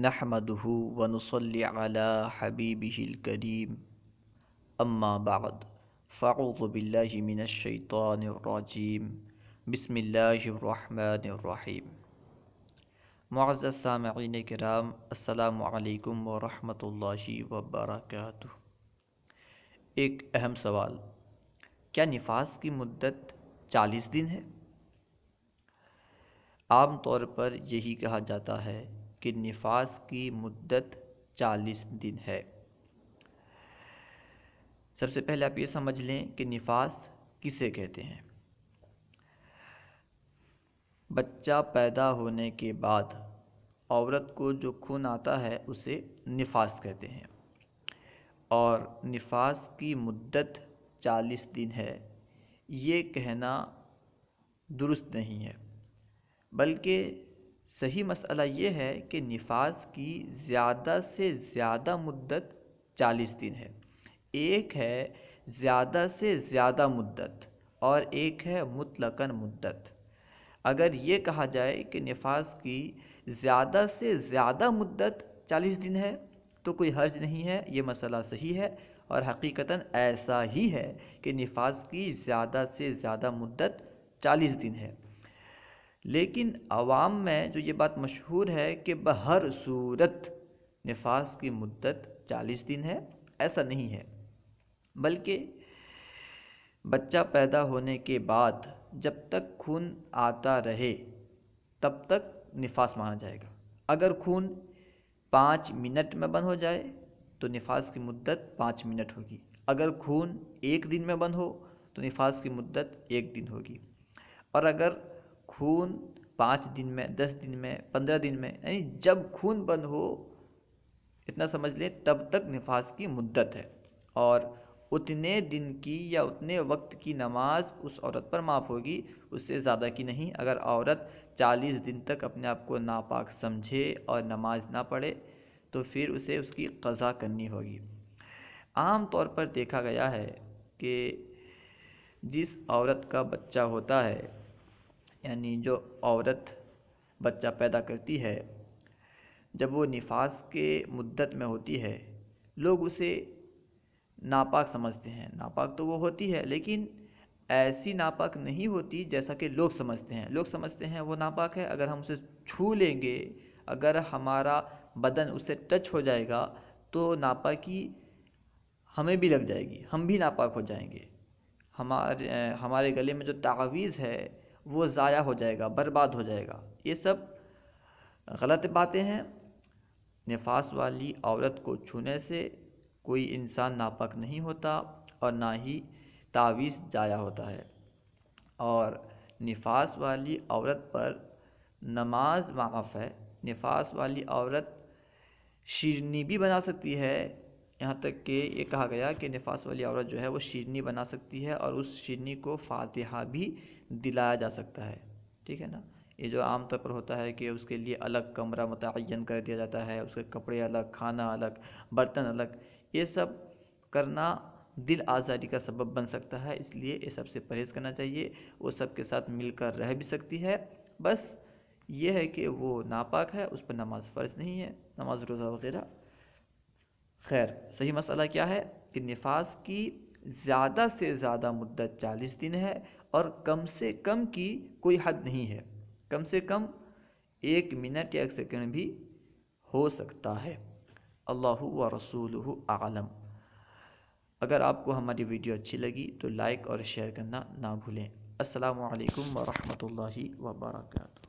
نحمده ونصلي على حبيبه الكريم اما بعد فاعوذ باللہ من الشیطان الرجیم بسم اللہ الرحمن الرحیم۔ معزز سامعین کرام، السلام علیکم ورحمۃ اللہ وبرکاتہ۔ ایک اہم سوال، کیا نفاس کی مدت 40 دن ہے؟ عام طور پر یہی کہا جاتا ہے کہ نفاس کی مدت 40 دن ہے۔ سب سے پہلے آپ یہ سمجھ لیں کہ نفاس کسے کہتے ہیں۔ بچہ پیدا ہونے کے بعد عورت کو جو خون آتا ہے اسے نفاس کہتے ہیں، اور نفاس کی مدت 40 دن ہے، یہ کہنا درست نہیں ہے، بلکہ صحیح مسئلہ یہ ہے کہ نفاس کی زیادہ سے زیادہ مدت 40 دن ہے۔ ایک ہے زیادہ سے زیادہ مدت اور ایک ہے مطلقاً مدت۔ اگر یہ کہا جائے کہ نفاس کی زیادہ سے زیادہ مدت 40 دن ہے تو کوئی حرج نہیں ہے، یہ مسئلہ صحیح ہے، اور حقیقتاً ایسا ہی ہے کہ نفاس کی زیادہ سے زیادہ مدت 40 دن ہے۔ لیکن عوام میں جو یہ بات مشہور ہے کہ بہر صورت نفاس کی مدت 40 دن ہے، ایسا نہیں ہے، بلکہ بچہ پیدا ہونے کے بعد جب تک خون آتا رہے تب تک نفاس مانا جائے گا۔ اگر خون 5 منٹ میں بند ہو جائے تو نفاس کی مدت 5 منٹ ہوگی۔ اگر خون 1 دن میں بند ہو تو نفاس کی مدت 1 دن ہوگی، اور اگر خون 5 دن میں، 10 دن میں، 15 دن میں، یعنی جب خون بند ہو، اتنا سمجھ لیں، تب تک نفاس کی مدت ہے، اور اتنے دن کی یا اتنے وقت کی نماز اس عورت پر معاف ہوگی، اس سے زیادہ کی نہیں۔ اگر عورت 40 دن تک اپنے آپ کو ناپاک سمجھے اور نماز نہ پڑھے تو پھر اسے اس کی قضا کرنی ہوگی۔ عام طور پر دیکھا گیا ہے کہ جس عورت کا بچہ ہوتا ہے، یعنی جو عورت بچہ پیدا کرتی ہے، جب وہ نفاس کے مدت میں ہوتی ہے، لوگ اسے ناپاک سمجھتے ہیں۔ ناپاک تو وہ ہوتی ہے، لیکن ایسی ناپاک نہیں ہوتی جیسا کہ لوگ سمجھتے ہیں۔ لوگ سمجھتے ہیں وہ ناپاک ہے، اگر ہم اسے چھو لیں گے، اگر ہمارا بدن اس سے ٹچ ہو جائے گا تو ناپاکی ہمیں بھی لگ جائے گی، ہم بھی ناپاک ہو جائیں گے، ہمارے گلے میں جو تعویذ ہے وہ ضائع ہو جائے گا، برباد ہو جائے گا۔ یہ سب غلط باتیں ہیں۔ نفاس والی عورت کو چھونے سے کوئی انسان ناپاک نہیں ہوتا، اور نہ ہی تعویذ ضائع ہوتا ہے، اور نفاس والی عورت پر نماز معاف ہے۔ نفاس والی عورت شیرنی بھی بنا سکتی ہے، یہاں تک کہ یہ کہا گیا کہ نفاس والی عورت جو ہے وہ شیرنی بنا سکتی ہے، اور اس شیرنی کو فاتحہ بھی دلایا جا سکتا ہے، ٹھیک ہے نا۔ یہ جو عام طور پر ہوتا ہے کہ اس کے لیے الگ کمرہ متعین کر دیا جاتا ہے، اس کے کپڑے الگ، کھانا الگ، برتن الگ، یہ سب کرنا دل آزاری کا سبب بن سکتا ہے، اس لیے یہ سب سے پرہیز کرنا چاہیے۔ وہ سب کے ساتھ مل کر رہ بھی سکتی ہے، بس یہ ہے کہ وہ ناپاک ہے، اس پر نماز فرض نہیں ہے، نماز روزہ وغیرہ۔ خیر، صحیح مسئلہ کیا ہے کہ نفاس کی زیادہ سے زیادہ مدت 40 دن ہے، اور کم سے کم کی کوئی حد نہیں ہے۔ کم سے کم 1 منٹ یا 1 سیکنڈ بھی ہو سکتا ہے۔ اللہ و رسولہ اعلم۔ اگر آپ کو ہماری ویڈیو اچھی لگی تو لائک اور شیئر کرنا نہ بھولیں۔ السلام علیکم ورحمۃ اللہ وبرکاتہ۔